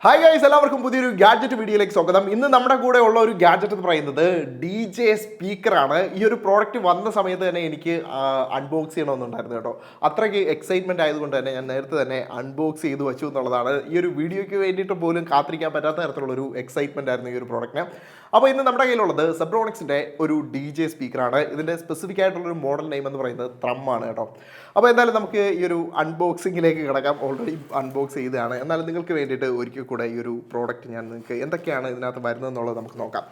Hi guys, എല്ലാവർക്കും പുതിയൊരു gadget വീഡിയോയിലേക്ക് സ്വാഗതം. ഇന്ന് നമ്മുടെ കൂടെ ഉള്ള ഒരു ഗാഡ്ജറ്റ് എന്ന് പറയുന്നത് DJ സ്പീക്കറാണ്. ഈ ഒരു പ്രോഡക്റ്റ് വന്ന സമയത്ത് തന്നെ എനിക്ക് അൺബോക്സ് ചെയ്യണമെന്നുണ്ടായിരുന്നു കേട്ടോ. അത്രയ്ക്ക് എക്സൈറ്റ്മെൻറ്റ് ആയതുകൊണ്ട് തന്നെ ഞാൻ നേരത്തെ തന്നെ അൺബോക്സ് ചെയ്ത് വെച്ചു എന്നുള്ളതാണ്. ഈ ഒരു വീഡിയോയ്ക്ക് വേണ്ടിയിട്ട് പോലും കാത്തിരിക്കാൻ പറ്റാത്ത തരത്തിലുള്ളൊരു എക്സൈറ്റ്മെൻറ്റ് ആയിരുന്നു ഈ ഒരു പ്രോഡക്റ്റിന്. അപ്പോൾ ഇന്ന് നമ്മുടെ കയ്യിലുള്ളത് സെബ്രോണിക്സിൻ്റെ ഒരു DJ സ്പീക്കറാണ്. ഇതിൻ്റെ സ്പെസിഫിക് ആയിട്ടുള്ളൊരു മോഡൽ നെയിം എന്ന് പറയുന്നത് ത്രമ്മാണ് കേട്ടോ. അപ്പോൾ എന്തായാലും നമുക്ക് ഈ ഒരു അൺബോക്സിങ്ങിലേക്ക് കിടക്കാം. ഓൾറെഡി അൺബോക്സ് ചെയ്തതാണ്. എന്നാലും നിങ്ങൾക്ക് വേണ്ടിയിട്ട് ഒരിക്കൽ കൂടെ ഈ ഒരു പ്രോഡക്റ്റ് ഞാൻ നിങ്ങൾക്ക് എന്തൊക്കെയാണ് ഇതിനകത്ത് വരുന്നതെന്നുള്ളത് നമുക്ക് നോക്കാം.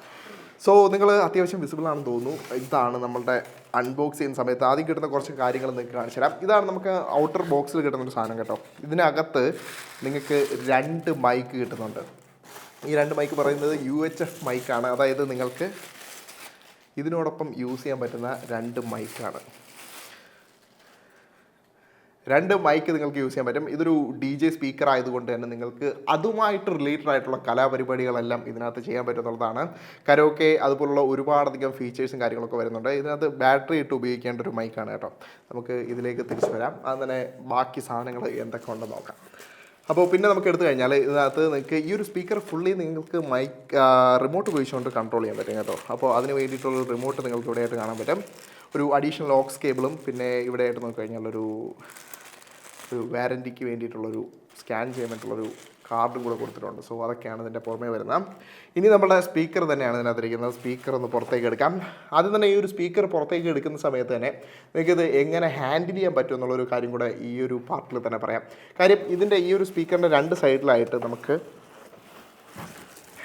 സോ നിങ്ങൾ അത്യാവശ്യം വിസിബിൾ ആണെന്ന് തോന്നുന്നു. ഇതാണ് നമ്മളുടെ അൺബോക്സ് ചെയ്യുന്ന സമയത്ത് ആദ്യം കിട്ടുന്ന കുറച്ച് കാര്യങ്ങൾ നിങ്ങൾക്ക് കാണിച്ചു തരാം. ഇതാണ് നമുക്ക് ഔട്ടർ ബോക്സിൽ കിട്ടുന്നൊരു സാധനം കേട്ടോ. ഇതിനകത്ത് നിങ്ങൾക്ക് 2 മൈക്ക് കിട്ടുന്നുണ്ട്. ഈ 2 മൈക്ക് പറയുന്നത് UHF മൈക്കാണ്. അതായത് നിങ്ങൾക്ക് ഇതിനോടൊപ്പം യൂസ് ചെയ്യാൻ പറ്റുന്ന 2 മൈക്കാണ്. 2 മൈക്ക് നിങ്ങൾക്ക് യൂസ് ചെയ്യാൻ പറ്റും. ഇതൊരു DJ സ്പീക്കർ ആയതുകൊണ്ട് തന്നെ നിങ്ങൾക്ക് അതുമായിട്ട് റിലേറ്റഡ് ആയിട്ടുള്ള കലാപരിപാടികളെല്ലാം ഇതിനകത്ത് ചെയ്യാൻ പറ്റുന്നതാണ്. കരോക്കെ അതുപോലുള്ള ഒരുപാടധികം ഫീച്ചേഴ്സും കാര്യങ്ങളൊക്കെ വരുന്നുണ്ട്. ഇതിനകത്ത് ബാറ്ററി ഇട്ട് ഉപയോഗിക്കേണ്ട ഒരു മൈക്കാണ് കേട്ടോ. നമുക്ക് ഇതിലേക്ക് തിരിച്ചു വരാം. അങ്ങനെ ബാക്കി സാധനങ്ങൾ എന്തൊക്കെ ഉണ്ടെന്ന് നോക്കാം. അപ്പോൾ പിന്നെ നമുക്ക് എടുത്തു കഴിഞ്ഞാൽ ഇതിനകത്ത് നിങ്ങൾക്ക് ഈ ഒരു സ്പീക്കർ ഫുള്ളി നിങ്ങൾക്ക് റിമോട്ട് ഉപയോഗിച്ചുകൊണ്ട് കൺട്രോൾ ചെയ്യാൻ പറ്റും കേട്ടോ. അപ്പോൾ അതിന് വേണ്ടിയിട്ടുള്ള റിമോട്ട് നിങ്ങൾക്ക് ഇവിടെയായിട്ട് കാണാൻ പറ്റും. ഒരു അഡീഷണൽ ഓക്സ് കേബിളും പിന്നെ ഇവിടെയായിട്ട് നോക്കിക്കഴിഞ്ഞാൽ ഒരു വാറൻറ്റിക്ക് വേണ്ടിയിട്ടുള്ളൊരു സ്കാൻ ചെയ്യാൻ വേണ്ടിയിട്ടുള്ളൊരു കാർഡും കൂടെ കൊടുത്തിട്ടുണ്ട്. സോ അതൊക്കെയാണ് ഇതിൻ്റെ പുറമേ വരുന്നത്. ഇനി നമ്മുടെ സ്പീക്കർ തന്നെയാണ് ഇതിനകത്തിരിക്കുന്നത്. സ്പീക്കർ ഒന്ന് പുറത്തേക്ക് എടുക്കാം. ആദ്യം തന്നെ ഈ ഒരു സ്പീക്കർ പുറത്തേക്ക് എടുക്കുന്ന സമയത്ത് തന്നെ നിങ്ങൾക്കിത് എങ്ങനെ ഹാൻഡിൽ ചെയ്യാൻ പറ്റും എന്നുള്ളൊരു കാര്യം കൂടെ ഈ ഒരു പാർട്ടിൽ തന്നെ പറയാം. കാര്യം ഇതിൻ്റെ ഈ ഒരു സ്പീക്കറിൻ്റെ 2 സൈഡിലായിട്ട് നമുക്ക്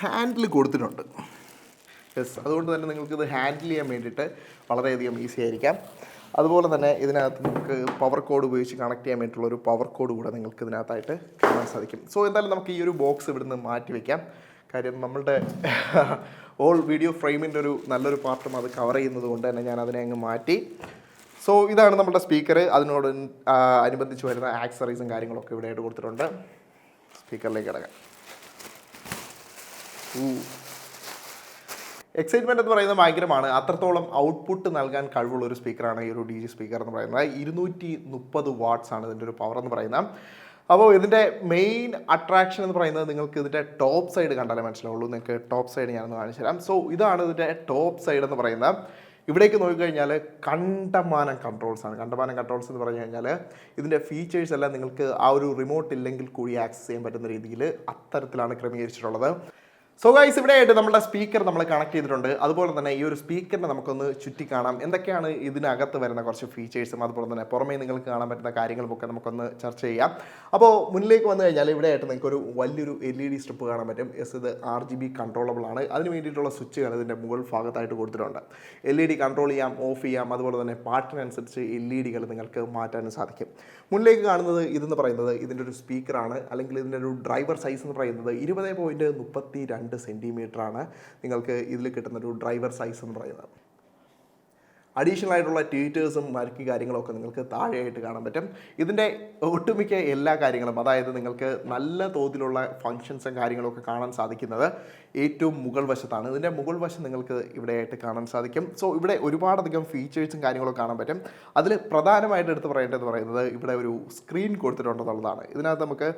ഹാൻഡിൽ കൊടുത്തിട്ടുണ്ട്. അതുകൊണ്ട് തന്നെ നിങ്ങൾക്കിത് ഹാൻഡിൽ ചെയ്യാൻ വേണ്ടിയിട്ട് വളരെയധികം ഈസി ആയിരിക്കാം. അതുപോലെ തന്നെ ഇതിനകത്ത് നമുക്ക് പവർ കോഡ് ഉപയോഗിച്ച് കണക്ട് ചെയ്യാൻ വേണ്ടിയിട്ടുള്ള ഒരു പവർ കോഡ് കൂടെ നിങ്ങൾക്ക് ഇതിനകത്തായിട്ട് കാണാൻ സാധിക്കും. സോ എന്തായാലും നമുക്ക് ഈ ഒരു ബോക്സ് ഇവിടുന്ന് മാറ്റി വയ്ക്കാം. കാര്യം നമ്മളുടെ ഓൾ വീഡിയോ ഫ്രെയിമിൻ്റെ ഒരു നല്ലൊരു പാർട്ടും അത് കവർ ചെയ്യുന്നത് കൊണ്ട് തന്നെ ഞാൻ അതിനെ അങ്ങ് മാറ്റി. സോ ഇതാണ് നമ്മുടെ സ്പീക്കർ. അതിനോട് അനുബന്ധിച്ച് വരുന്ന ആക്സറീസും കാര്യങ്ങളൊക്കെ ഇവിടെയായിട്ട് കൊടുത്തിട്ടുണ്ട്. സ്പീക്കറിലേക്ക് കിടക്കാം. എക്സൈറ്റ്മെൻറ്റ് എന്ന് പറയുന്നത് ഭയങ്കരമാണ്. അത്രത്തോളം ഔട്ട്പുട്ട് നൽകാൻ കഴിവുള്ള ഒരു സ്പീക്കറാണ് ഈ ഒരു DJ സ്പീക്കർ എന്ന് പറയുന്നത്. 230 വാട്ട്സ് ആണ് ഇതിൻ്റെ ഒരു പവർ എന്ന് പറയുന്നത്. അപ്പോൾ ഇതിൻ്റെ മെയിൻ അട്രാക്ഷൻ എന്ന് പറയുന്നത് നിങ്ങൾക്ക് ഇതിൻ്റെ ടോപ്പ് സൈഡ് കണ്ടാലേ മനസ്സിലാവുള്ളൂ. നിങ്ങൾക്ക് ടോപ്പ് സൈഡ് ഞാനൊന്ന് കാണിച്ചു തരാം. സോ ഇതാണ് ഇതിൻ്റെ ടോപ്പ് സൈഡ് എന്ന് പറയുന്നത്. ഇവിടേക്ക് നോക്കിക്കഴിഞ്ഞാൽ കണ്ടമാനം കൺട്രോൾസാണ്. കണ്ടമാനം കൺട്രോൾസ് എന്ന് പറഞ്ഞു കഴിഞ്ഞാൽ ഇതിൻ്റെ ഫീച്ചേഴ്സ് എല്ലാം നിങ്ങൾക്ക് ആ ഒരു റിമോട്ട് ഇല്ലെങ്കിൽ കൂടി ആക്സസ് ചെയ്യാൻ പറ്റുന്ന രീതിയിൽ അത്തരത്തിലാണ് ക്രമീകരിച്ചിട്ടുള്ളത്. സോ ഗൈസ്, ഇവിടെയായിട്ട് നമ്മുടെ സ്പീക്കർ നമ്മൾ കണക്ട് ചെയ്തിട്ടുണ്ട്. അതുപോലെ തന്നെ ഈ ഒരു സ്പീക്കറിനെ നമുക്കൊന്ന് ചുറ്റി കാണാം. എന്തൊക്കെയാണ് ഇതിനകത്ത് വരുന്ന കുറച്ച് ഫീച്ചേഴ്സും അതുപോലെ തന്നെ പുറമേ നിങ്ങൾക്ക് കാണാൻ പറ്റുന്ന കാര്യങ്ങളുമൊക്കെ നമുക്കൊന്ന് ചർച്ച ചെയ്യാം. അപ്പോൾ മുന്നിലേക്ക് വന്നു കഴിഞ്ഞാൽ ഇവിടെയായിട്ട് നിങ്ങൾക്കൊരു വലിയൊരു LED സ്ട്രിപ്പ് കാണാൻ പറ്റും. ഇത് RGB കൺട്രോളബിൾ ആണ്. അതിന് വേണ്ടിയിട്ടുള്ള സ്വിച്ചുകൾ ഇതിൻ്റെ മുകൾ ഭാഗത്തായിട്ട് കൊടുത്തിട്ടുണ്ട്. LED കൺട്രോൾ ചെയ്യാം, ഓഫ് ചെയ്യാം. അതുപോലെ തന്നെ പാട്ടിനനുസരിച്ച് LEDകൾ നിങ്ങൾക്ക് മാറ്റാനും സാധിക്കും. മുന്നിലേക്ക് കാണുന്നത് ഇതെന്ന് പറയുന്നത് ഇതിൻ്റെ ഒരു സ്പീക്കറാണ്. അല്ലെങ്കിൽ ഇതിൻ്റെ ഒരു ഡ്രൈവർ സൈസ് എന്ന് പറയുന്നത് 20.32 സെൻറ്റിമീറ്ററാണ് നിങ്ങൾക്ക് ഇതിൽ കിട്ടുന്നൊരു ഡ്രൈവർ സൈസ് എന്ന് പറയുന്നത്. അഡീഷണൽ ആയിട്ടുള്ള ട്വീറ്റേഴ്സും മറ്റ് കാര്യങ്ങളൊക്കെ നിങ്ങൾക്ക് താഴെയായിട്ട് കാണാൻ പറ്റും. ഇതിൻ്റെ ഒട്ടുമിക്ക എല്ലാ കാര്യങ്ങളും, അതായത് നിങ്ങൾക്ക് നല്ല തോതിലുള്ള ഫങ്ഷൻസും കാര്യങ്ങളൊക്കെ കാണാൻ സാധിക്കുന്നത് ഏറ്റവും മുകൾ വശത്താണ്. ഇതിൻ്റെ മുകൾ വശം നിങ്ങൾക്ക് ഇവിടെയായിട്ട് കാണാൻ സാധിക്കും. സോ ഇവിടെ ഒരുപാടധികം ഫീച്ചേഴ്സും കാര്യങ്ങളൊക്കെ കാണാൻ പറ്റും. അതിൽ പ്രധാനമായിട്ട് എടുത്ത് പറയേണ്ടതെന്ന് പറയുന്നത് ഇവിടെ ഒരു സ്ക്രീൻ കൊടുത്തിട്ടുണ്ടെന്നുള്ളതാണ്. ഇതിനകത്ത് നമുക്ക്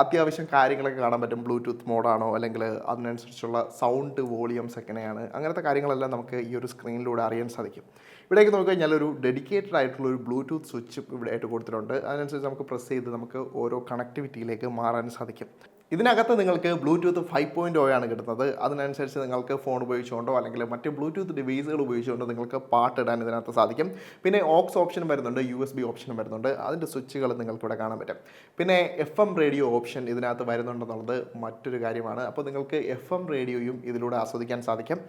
അത്യാവശ്യം കാര്യങ്ങളൊക്കെ കാണാൻ പറ്റും. ബ്ലൂടൂത്ത് മോഡാണോ അല്ലെങ്കിൽ അതിനനുസരിച്ചുള്ള സൗണ്ട് വോളിയംസ് എങ്ങനെയാണ്, അങ്ങനത്തെ കാര്യങ്ങളെല്ലാം നമുക്ക് ഈ ഒരു സ്ക്രീനിലൂടെ അറിയാൻ സാധിക്കും. ഇവിടേക്ക് നോക്കിക്കഴിഞ്ഞാൽ ഒരു ഡെഡിക്കേറ്റഡ് ആയിട്ടുള്ള ഒരു ബ്ലൂടൂത്ത് സ്വിച്ച് ഇവിടെ ആയിട്ട് കൊടുത്തിട്ടുണ്ട്. അതിനനുസരിച്ച് നമുക്ക് പ്രസ് ചെയ്ത് നമുക്ക് ഓരോ കണക്ടിവിറ്റിയിലേക്ക് മാറാൻ സാധിക്കും. ഇതിനകത്ത് നിങ്ങൾക്ക് ബ്ലൂടൂത്ത് 5.0 ആണ് കിട്ടുന്നത്. അതിനനുസരിച്ച് നിങ്ങൾക്ക് ഫോൺ ഉപയോഗിച്ചുകൊണ്ടോ അല്ലെങ്കിൽ മറ്റ് ബ്ലൂടൂത്ത് ഡിവൈസുകൾ ഉപയോഗിച്ചുകൊണ്ടോ നിങ്ങൾക്ക് പാട്ടിടാൻ ഇതിനകത്ത് സാധിക്കും. പിന്നെ ഓക്സ് ഓപ്ഷനും വരുന്നുണ്ട്, USB ഓപ്ഷനും വരുന്നുണ്ട്. അതിൻ്റെ സ്വിച്ചുകൾ നിങ്ങൾക്ക് ഇവിടെ കാണാൻ പറ്റും. പിന്നെ FM റേഡിയോ ഓപ്ഷൻ ഇതിനകത്ത് വരുന്നുണ്ടെന്നുള്ളത് മറ്റൊരു കാര്യമാണ്. അപ്പോൾ നിങ്ങൾക്ക് FM റേഡിയോയും ഇതിലൂടെ ആസ്വദിക്കാൻ സാധിക്കും.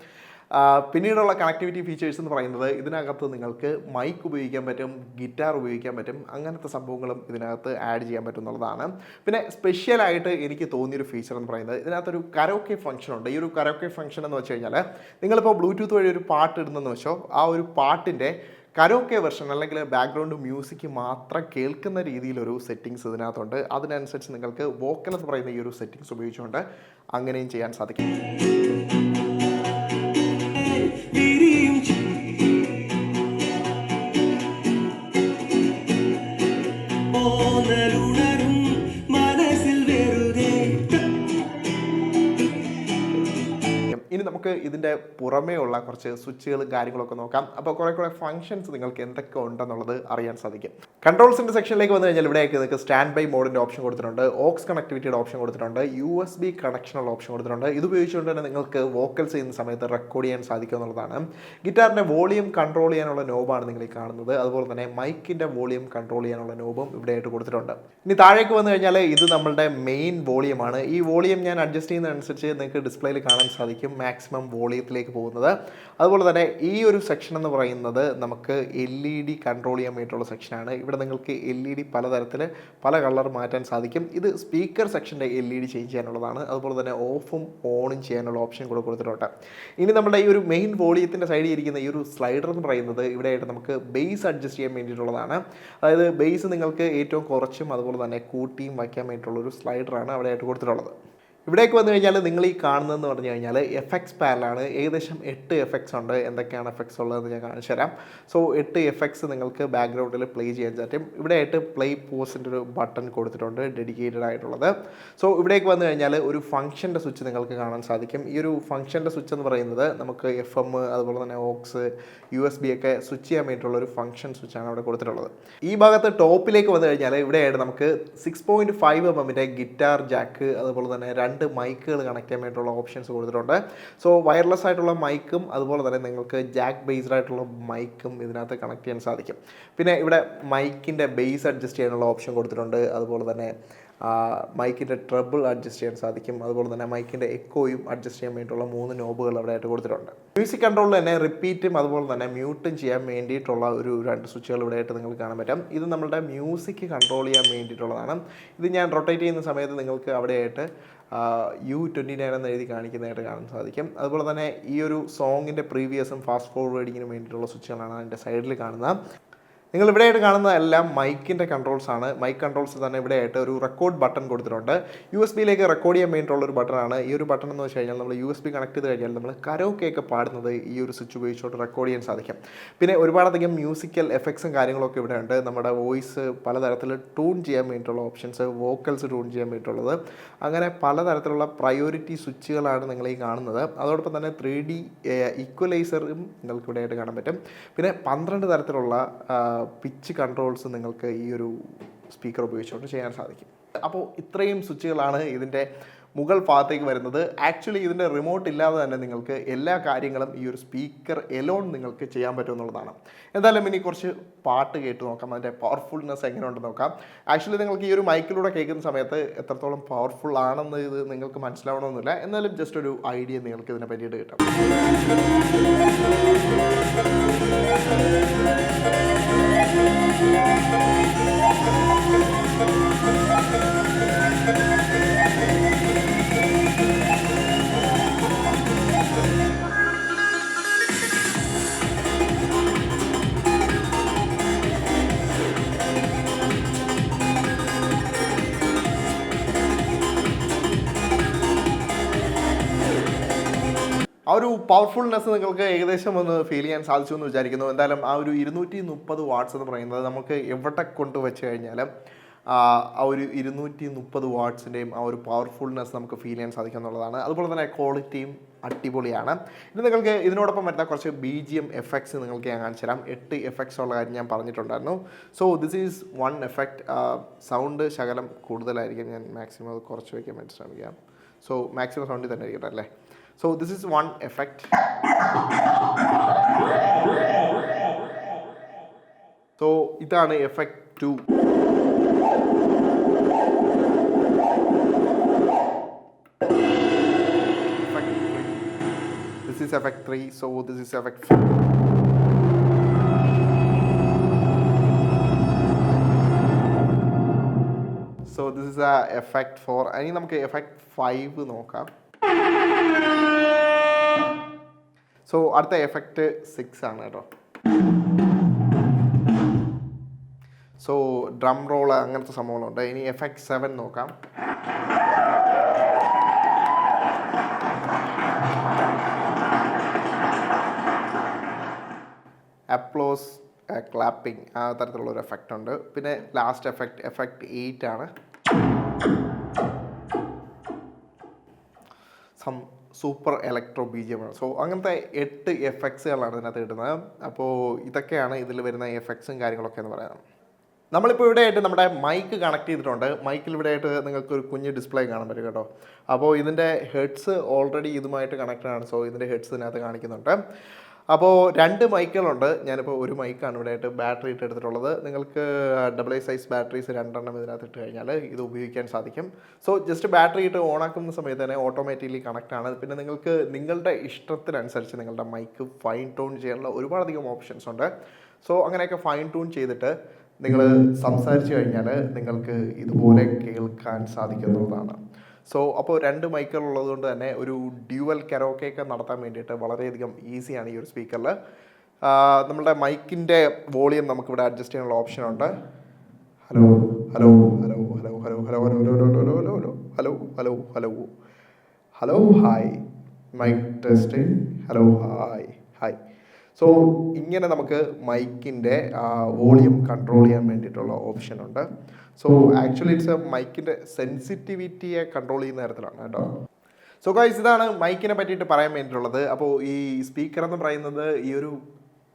പിന്നീടുള്ള കണക്ടിവിറ്റി ഫീച്ചേഴ്സ് എന്ന് പറയുന്നത് ഇതിനകത്ത് നിങ്ങൾക്ക് മൈക്ക് ഉപയോഗിക്കാൻ പറ്റും, ഗിറ്റാർ ഉപയോഗിക്കാൻ പറ്റും. അങ്ങനത്തെ സംഭവങ്ങളും ഇതിനകത്ത് ആഡ് ചെയ്യാൻ പറ്റും എന്നുള്ളതാണ്. പിന്നെ സ്പെഷ്യലായിട്ട് എനിക്ക് തോന്നിയൊരു ഫീച്ചർ എന്ന് പറയുന്നത് ഇതിനകത്തൊരു കരോക്കെ ഫംഗ്ഷൻ ഉണ്ട്. ഈ ഒരു കരോക്കെ ഫംഗ്ഷൻ എന്ന് വെച്ച് കഴിഞ്ഞാൽ നിങ്ങളിപ്പോൾ ബ്ലൂടൂത്ത് വഴി ഒരു പാട്ട് ഇടുന്നെന്ന് വെച്ചോ, ആ ഒരു പാട്ടിൻ്റെ കരോക്കെ വെർഷൻ അല്ലെങ്കിൽ ബാക്ക്ഗ്രൗണ്ട് മ്യൂസിക് മാത്രം കേൾക്കുന്ന രീതിയിലൊരു സെറ്റിങ്സ് ഇതിനകത്തുണ്ട്. അതിനനുസരിച്ച് നിങ്ങൾക്ക് വോക്കൽ എന്ന് പറയുന്ന ഈ ഒരു സെറ്റിങ്സ് ഉപയോഗിച്ചുകൊണ്ട് അങ്ങനെയും ചെയ്യാൻ സാധിക്കും. നമുക്ക് ഇതിൻ്റെ പുറമേ ഉള്ള കുറച്ച് സ്വിച്ചുകളും കാര്യങ്ങളൊക്കെ നോക്കാം. അപ്പോൾ കുറേ ഫങ്ഷൻസ് നിങ്ങൾക്ക് എന്തൊക്കെ ഉണ്ടെന്നുള്ളത് അറിയാൻ സാധിക്കും. കൺട്രോൾസിൻ്റെ സെക്ഷനിലേക്ക് വന്നു കഴിഞ്ഞാൽ ഇവിടെയൊക്കെ നിങ്ങൾക്ക് സ്റ്റാൻഡ് ബൈ മോഡിൻ്റെ ഓപ്ഷൻ കൊടുത്തിട്ടുണ്ട്, ഓക്സ് കണക്ടിവിറ്റിയുടെ ഓപ്ഷൻ കൊടുത്തിട്ടുണ്ട്, USB കണക്ഷനുള്ള ഓപ്ഷൻ കൊടുത്തിട്ടുണ്ട്. ഇത് ഉപയോഗിച്ചുകൊണ്ട് തന്നെ നിങ്ങൾക്ക് വോക്കൽസ് ചെയ്യുന്ന സമയത്ത് റെക്കോർഡ് ചെയ്യാൻ സാധിക്കും എന്നുള്ളതാണ്. ഗിറ്റാറിൻ്റെ വോളിയം കൺട്രോൾ ചെയ്യാനുള്ള നോബാണ് നിങ്ങൾ ഈ കാണുന്നത്. അതുപോലെ തന്നെ മൈക്കിൻ്റെ വോളിയം കൺട്രോൾ ചെയ്യാനുള്ള നോബും ഇവിടെയായിട്ട് കൊടുത്തിട്ടുണ്ട്. ഇനി താഴേക്ക് വന്നു കഴിഞ്ഞാൽ ഇത് നമ്മളുടെ മെയിൻ വോളിയമാണ്. ഈ വോളിയം ഞാൻ അഡ്ജസ്റ്റ് ചെയ്യുന്നതനുസരിച്ച് നിങ്ങൾക്ക് ഡിസ്പ്ലേയിൽ കാണാൻ സാധിക്കും മാക്സിമം വോളിയത്തിലേക്ക് പോകുന്നത്. അതുപോലെ തന്നെ ഈ ഒരു സെക്ഷൻ എന്ന് പറയുന്നത് നമുക്ക് LED കൺട്രോൾ ചെയ്യാൻ വേണ്ടിയിട്ടുള്ള സെക്ഷനാണ്. ഇവിടെ നിങ്ങൾക്ക് LED പലതരത്തിൽ പല കളർ മാറ്റാൻ സാധിക്കും. ഇത് സ്പീക്കർ സെക്ഷൻ്റെ LED ചേഞ്ച് ചെയ്യാനുള്ളതാണ്. അതുപോലെ തന്നെ ഓഫും ഓണും ചെയ്യാനുള്ള ഓപ്ഷൻ കൂടെ കൊടുത്തിട്ടുണ്ട്. ഇനി നമ്മുടെ ഈ ഒരു മെയിൻ വോളിയത്തിൻ്റെ സൈഡിൽ ഇരിക്കുന്ന ഈ ഒരു സ്ലൈഡർ എന്ന് പറയുന്നത് ഇവിടെയായിട്ട് നമുക്ക് ബേസ് അഡ്ജസ്റ്റ് ചെയ്യാൻ വേണ്ടിയിട്ടുള്ളതാണ്. അതായത് ബേസ് നിങ്ങൾക്ക് ഏറ്റവും കുറച്ചും അതുപോലെ തന്നെ കൂട്ടിയും വയ്ക്കാൻ വേണ്ടിയിട്ടുള്ളൊരു സ്ലൈഡറാണ് അവിടെയായിട്ട് കൊടുത്തിട്ടുള്ളത്. ഇവിടേക്ക് വന്നു കഴിഞ്ഞാൽ നിങ്ങൾ ഈ കാണുന്നതെന്ന് പറഞ്ഞു കഴിഞ്ഞാൽ എഫക്ട്സ് പാനലാണ്. ഏകദേശം 8 എഫക്ട്സ് ഉണ്ട്. എന്തൊക്കെയാണ് എഫക്ട്സ് ഉള്ളതെന്ന് ഞാൻ കാണിച്ചു തരാം. സോ 8 എഫക്ട്സ് നിങ്ങൾക്ക് ബാക്ക്ഗ്രൗണ്ടിൽ പ്ലേ ചെയ്യാൻ പറ്റും. ഇവിടെയായിട്ട് പ്ലേ പോസിൻ്റെ ഒരു ബട്ടൺ കൊടുത്തിട്ടുണ്ട് ഡെഡിക്കേറ്റഡ് ആയിട്ടുള്ളത്. സോ ഇവിടേക്ക് വന്നു കഴിഞ്ഞാൽ ഒരു ഫംഗ്ഷൻ്റെ സ്വിച്ച് നിങ്ങൾക്ക് കാണാൻ സാധിക്കും. ഈ ഒരു ഫംഗ്ഷൻ്റെ സ്വിച്ച് എന്ന് പറയുന്നത് നമുക്ക് FM അതുപോലെ തന്നെ ഓക്സ് USB ഒക്കെ സ്വിച്ച് ചെയ്യാൻ വേണ്ടിയിട്ടുള്ള ഒരു ഫംഗ്ഷൻ സ്വിച്ചാണ് അവിടെ കൊടുത്തിട്ടുള്ളത്. ഈ ഭാഗത്ത് ടോപ്പിലേക്ക് വന്നു കഴിഞ്ഞാൽ ഇവിടെയായിട്ട് നമുക്ക് 6.5 mm ഗിറ്റാർ ജാക്ക് അതുപോലെ തന്നെ 2 മൈക്കുകൾ കണക്ട് ചെയ്യാൻ വേണ്ടിയിട്ടുള്ള ഓപ്ഷൻസ് കൊടുത്തിട്ടുണ്ട്. സോ വയർലെസ് ആയിട്ടുള്ള മൈക്കും അതുപോലെ തന്നെ നിങ്ങൾക്ക് ജാക്ക് ബേസ്ഡ് ആയിട്ടുള്ള മൈക്കും ഇതിനകത്ത് കണക്ട് ചെയ്യാൻ സാധിക്കും. പിന്നെ ഇവിടെ മൈക്കിൻ്റെ ബേസ് അഡ്ജസ്റ്റ് ചെയ്യാനുള്ള ഓപ്ഷൻ കൊടുത്തിട്ടുണ്ട്. അതുപോലെ തന്നെ മൈക്കിൻ്റെ ട്രബിൾ അഡ്ജസ്റ്റ് ചെയ്യാൻ സാധിക്കും. അതുപോലെ തന്നെ മൈക്കിൻ്റെ എക്കോയും അഡ്ജസ്റ്റ് ചെയ്യാൻ വേണ്ടിയിട്ടുള്ള 3 നോബുകൾ അവിടെ ആയിട്ട് കൊടുത്തിട്ടുണ്ട്. മ്യൂസിക് കൺട്രോളിൽ തന്നെ റിപ്പീറ്റും അതുപോലെ തന്നെ മ്യൂട്ടും ചെയ്യാൻ വേണ്ടിയിട്ടുള്ള ഒരു 2 സ്വിച്ചുകൾ ഇവിടെ ആയിട്ട് നിങ്ങൾക്ക് കാണാൻ പറ്റും. ഇത് നമ്മളുടെ മ്യൂസിക് കൺട്രോൾ ചെയ്യാൻ വേണ്ടിയിട്ടുള്ളതാണ്. ഇത് ഞാൻ റൊട്ടേറ്റ് ചെയ്യുന്ന സമയത്ത് നിങ്ങൾക്ക് അവിടെയായിട്ട് U29 എന്ന് എഴുതി കാണിക്കുന്നതായിട്ട് കാണാൻ സാധിക്കും. അതുപോലെ തന്നെ ഈ ഒരു സോങ്ങിൻ്റെ പ്രീവിയസും ഫാസ്റ്റ് ഫോർവേഡിങ്ങിനും വേണ്ടിയിട്ടുള്ള സ്വിച്ചുകളാണ് അതിൻ്റെ സൈഡിൽ കാണുന്നത്. നിങ്ങൾ ഇവിടെയായിട്ട് കാണുന്ന എല്ലാം മൈക്കിൻ്റെ കൺട്രോൾസ് ആണ്. മൈക്ക് കൺട്രോൾസ് തന്നെ ഇവിടെയായിട്ട് ഒരു റെക്കോർഡ് ബട്ടൺ കൊടുത്തിട്ടുണ്ട്. USB-യിലേക്ക് റെക്കോർഡ് ചെയ്യാൻ വേണ്ടിയിട്ടുള്ള ഒരു ബട്ടണാണ്. ഈ ഒരു ബട്ടൺ എന്ന് വെച്ച് കഴിഞ്ഞാൽ നമ്മൾ USB കണക്ട് ചെയ്ത് കഴിഞ്ഞാൽ നമ്മൾ കരോക്കെയൊക്കെ പാടുന്നത് ഈ ഒരു സ്വിച്ച് ഉപയോഗിച്ചുകൊണ്ട് റെക്കോർഡ് ചെയ്യാൻ സാധിക്കും. പിന്നെ ഒരുപാടധികം മ്യൂസിക്കൽ എഫക്ട്സും കാര്യങ്ങളൊക്കെ ഇവിടെ ഉണ്ട്. നമ്മുടെ വോയിസ് പലതരത്തിൽ ട്യൂൺ ചെയ്യാൻ വേണ്ടിയിട്ടുള്ള ഓപ്ഷൻസ്, വോക്കൽസ് ട്യൂൺ ചെയ്യാൻ വേണ്ടിയിട്ടുള്ളത്, അങ്ങനെ പലതരത്തിലുള്ള പ്രയോറിറ്റി സ്വിച്ചുകളാണ് നിങ്ങൾ ഈ കാണുന്നത്. അതോടൊപ്പം തന്നെ 3D ഈക്വലൈസറും നിങ്ങൾക്ക് ഇവിടെയായിട്ട് കാണാൻ പറ്റും. പിന്നെ 12 തരത്തിലുള്ള പിച്ച് കൺട്രോൾസ് നിങ്ങൾക്ക് ഈ ഒരു സ്പീക്കർ ഉപയോഗിച്ചുകൊണ്ട് ചെയ്യാൻ സാധിക്കും. അപ്പോൾ ഇത്രയും സ്വിച്ചുകളാണ് ഇതിൻ്റെ മുകൾ ഭാഗത്തേക്ക് വരുന്നത്. ആക്ച്വലി ഇതിൻ്റെ റിമോട്ട് ഇല്ലാതെ തന്നെ നിങ്ങൾക്ക് എല്ലാ കാര്യങ്ങളും ഈ ഒരു സ്പീക്കർ എലോൺ നിങ്ങൾക്ക് ചെയ്യാൻ പറ്റുമെന്നുള്ളതാണ്. എന്തായാലും ഇനി കുറച്ച് പാട്ട് കേട്ട് നോക്കാം, അതിൻ്റെ പവർഫുൾനെസ് എങ്ങനെയുണ്ടെന്ന് നോക്കാം. ആക്ച്വലി നിങ്ങൾക്ക് ഈ ഒരു മൈക്കിലൂടെ കേൾക്കുന്ന സമയത്ത് എത്രത്തോളം പവർഫുൾ ആണെന്ന് ഇത് നിങ്ങൾക്ക് മനസ്സിലാവണമെന്നില്ല. എന്നാലും ജസ്റ്റ് ഒരു ഐഡിയ നിങ്ങൾക്ക് ഇതിനെ പറ്റിയിട്ട് കിട്ടും. ആ ഒരു പവർഫുൾനെസ് നിങ്ങൾക്ക് ഏകദേശം ഒന്ന് ഫീൽ ചെയ്യാൻ സാധിച്ചു എന്ന് വിചാരിക്കുന്നു. എന്തായാലും ആ ഒരു 230 വാട്ട്സ് എന്ന് പറയുന്നത് നമുക്ക് എവിടെ കൊണ്ട് വെച്ച് കഴിഞ്ഞാലും ആ ഒരു 230 വാട്ട്സിൻ്റെയും ആ ഒരു പവർഫുൾനെസ് നമുക്ക് ഫീൽ ചെയ്യാൻ സാധിക്കും എന്നുള്ളതാണ്. അതുപോലെ തന്നെ ക്വാളിറ്റിയും അടിപൊളിയാണ്. ഇത് നിങ്ങൾക്ക് ഇതിനോടൊപ്പം വരുന്ന കുറച്ച് BGM എഫക്ട്സ് നിങ്ങൾക്ക് ഞാൻ കാണിച്ചു തരാം. 8 എഫക്ട്സ് ഉള്ള കാര്യം ഞാൻ പറഞ്ഞിട്ടുണ്ടായിരുന്നു. So this is 1 effect. Sound ശകലം കൂടുതലായിരിക്കും. ഞാൻ മാക്സിമം അത് കുറച്ച് വയ്ക്കാൻ വേണ്ടി ശ്രമിക്കാം. സോ മാക്സിമം സൗണ്ടിൽ തന്നെ ഇരിക്കട്ടെ അല്ലേ. So this is 1 effect. So ഇതാണ് effect 2. Effect 3. This is effect 3. So this is effect 4. So this is a effect 4. ഇനി നമുക്ക് effect 5 നോക്കാം. സോ അടുത്ത എഫക്റ്റ് 6 ആണ് കേട്ടോ. സോ ഡ്രം റോള് അങ്ങനത്തെ സംഭവങ്ങളുണ്ട്. ഇനി എഫക്റ്റ് 7 നോക്കാം. അപ്ലോസ്, ക്ലാപ്പിംഗ്, ആ തരത്തിലുള്ളൊരു എഫക്റ്റ് ഉണ്ട്. പിന്നെ ലാസ്റ്റ് എഫക്റ്റ് 8 ആണ്. സൂപ്പർ ഇലക്ട്രോ BGM ആണ്. സോ അങ്ങനത്തെ 8 എഫക്ട്സുകളാണ് ഇതിനകത്ത് കിട്ടുന്നത്. അപ്പോൾ ഇതൊക്കെയാണ് ഇതിൽ വരുന്ന എഫക്ട്സും കാര്യങ്ങളൊക്കെ എന്ന് പറയുന്നത്. നമ്മളിപ്പോൾ ഇവിടെ ആയിട്ട് നമ്മുടെ മൈക്ക് കണക്ട് ചെയ്തിട്ടുണ്ട്. മൈക്കിൽ ഇവിടെ ആയിട്ട് നിങ്ങൾക്ക് ഒരു കുഞ്ഞ് ഡിസ്പ്ലേ കാണാൻ പറ്റും കേട്ടോ. അപ്പോൾ ഇതിൻ്റെ ഹെഡ്സ് ഓൾറെഡി ഇതുമായിട്ട് കണക്റ്റഡ് ആണ്. സോ ഇതിൻ്റെ ഹെഡ്സ് ഇതിനകത്ത് കാണിക്കുന്നുണ്ട്. അപ്പോൾ 2 മൈക്കുകളുണ്ട്. ഞാനിപ്പോൾ ഒരു മൈക്കാണ് ഇവിടെ ആയിട്ട് ബാറ്ററി ഇട്ട് എടുത്തിട്ടുള്ളത്. നിങ്ങൾക്ക് AA സൈസ് ബാറ്ററീസ് 2 എണ്ണം ഇതിനകത്ത് ഇട്ട് കഴിഞ്ഞാൽ ഇത് ഉപയോഗിക്കാൻ സാധിക്കും. സോ ജസ്റ്റ് ബാറ്ററി ഇട്ട് ഓൺ ആക്കുന്ന സമയത്ത് തന്നെ ഓട്ടോമാറ്റിക്കലി കണക്റ്റ് ആണ്. പിന്നെ നിങ്ങൾക്ക് നിങ്ങളുടെ ഇഷ്ടത്തിനനുസരിച്ച് നിങ്ങളുടെ മൈക്ക് ഫൈൻ ട്യൂൺ ചെയ്യാനുള്ള ഒരുപാടധികം ഓപ്ഷൻസ് ഉണ്ട്. സോ അങ്ങനെയൊക്കെ ഫൈൻ ട്യൂൺ ചെയ്തിട്ട് നിങ്ങൾ സംസാരിച്ചു കഴിഞ്ഞാൽ നിങ്ങൾക്ക് ഇതുപോലെ കേൾക്കാൻ സാധിക്കുന്നതാണ്. സോ അപ്പോൾ 2 മൈക്കുകൾ ഉള്ളതുകൊണ്ട് തന്നെ ഒരു ഡ്യുവൽ കരോക്കെയൊക്കെ നടത്താൻ വേണ്ടിയിട്ട് വളരെയധികം ഈസിയാണ് ഈ ഒരു സ്പീക്കറിൽ. നമ്മുടെ മൈക്കിൻ്റെ വോളിയം നമുക്കിവിടെ അഡ്ജസ്റ്റ് ചെയ്യാനുള്ള ഓപ്ഷനുണ്ട്. Hello hello hello hello hello hello hello hello hello hello hello hello hello hello hi mic testing hello hi hi. So ഇങ്ങനെ നമുക്ക് മൈക്കിൻ്റെ വോളിയം കൺട്രോൾ ചെയ്യാൻ വേണ്ടിയിട്ടുള്ള ഓപ്ഷൻ ഉണ്ട്. സോ ആക്ച്വലി ഇറ്റ്സ് മൈക്കിൻ്റെ സെൻസിറ്റിവിറ്റിയെ കൺട്രോൾ ചെയ്യുന്ന തരത്തിലാണ് കേട്ടോ. സോ ഗൈസ്, ഇതാണ് മൈക്കിനെ പറ്റിയിട്ട് പറയാൻ വേണ്ടിയിട്ടുള്ളത്. അപ്പോൾ ഈ സ്പീക്കർ എന്ന് പറയുന്നത് ഈ ഒരു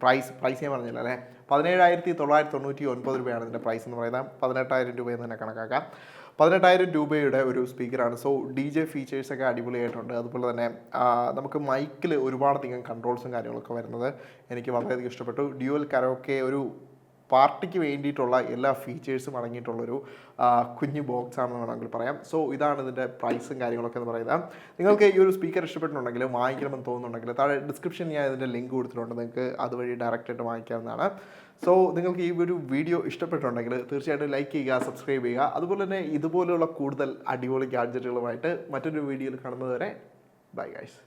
പ്രൈസ് ഞാൻ പറഞ്ഞില്ല അല്ലേ, 17,999 രൂപയാണ് ഇതിൻ്റെ പ്രൈസ് എന്ന് പറയുന്നത്. 18,000 രൂപയെന്ന് തന്നെ കണക്കാക്കാം. 18,000 രൂപയുടെ ഒരു സ്പീക്കറാണ്. സോ DJ ഫീച്ചേഴ്സൊക്കെ അടിപൊളിയായിട്ടുണ്ട്. അതുപോലെ തന്നെ നമുക്ക് മൈക്കിൽ ഒരുപാടധികം കൺട്രോൾസും കാര്യങ്ങളൊക്കെ വരുന്നത് എനിക്ക് വളരെയധികം ഇഷ്ടപ്പെട്ടു. ഡ്യുവൽ കരോക്കെ ഒരു പാർട്ടിക്ക് വേണ്ടിയിട്ടുള്ള എല്ലാ ഫീച്ചേഴ്സും അടങ്ങിയിട്ടുള്ളൊരു കുഞ്ഞു ബോക്സ് ആണെന്ന് വേണമെങ്കിൽ പറയാം. സോ ഇതാണ് ഇതിൻ്റെ പ്രൈസും കാര്യങ്ങളൊക്കെ എന്ന് പറയുന്നത്. നിങ്ങൾക്ക് ഈ ഒരു സ്പീക്കർ ഇഷ്ടപ്പെട്ടിട്ടുണ്ടെങ്കിൽ വാങ്ങിക്കണമെന്ന് തോന്നുന്നുണ്ടെങ്കിൽ താഴെ ഡിസ്ക്രിപ്ഷൻ ഞാൻ ഇതിൻ്റെ ലിങ്ക് കൊടുത്തിട്ടുണ്ട്. നിങ്ങൾക്ക് അതുവഴി ഡയറക്റ്റായിട്ട് വാങ്ങിക്കാവുന്നതാണ്. സോ നിങ്ങൾക്ക് ഈ ഒരു വീഡിയോ ഇഷ്ടപ്പെട്ടിട്ടുണ്ടെങ്കിൽ തീർച്ചയായിട്ടും ലൈക്ക് ചെയ്യുക, സബ്സ്ക്രൈബ് ചെയ്യുക. അതുപോലെ തന്നെ ഇതുപോലെയുള്ള കൂടുതൽ അടിപൊളി ഗാഡ്ജറ്റുകളുമായിട്ട് മറ്റൊരു വീഡിയോയിൽ കാണുന്നത് വരെ ബൈ ഗൈസ്.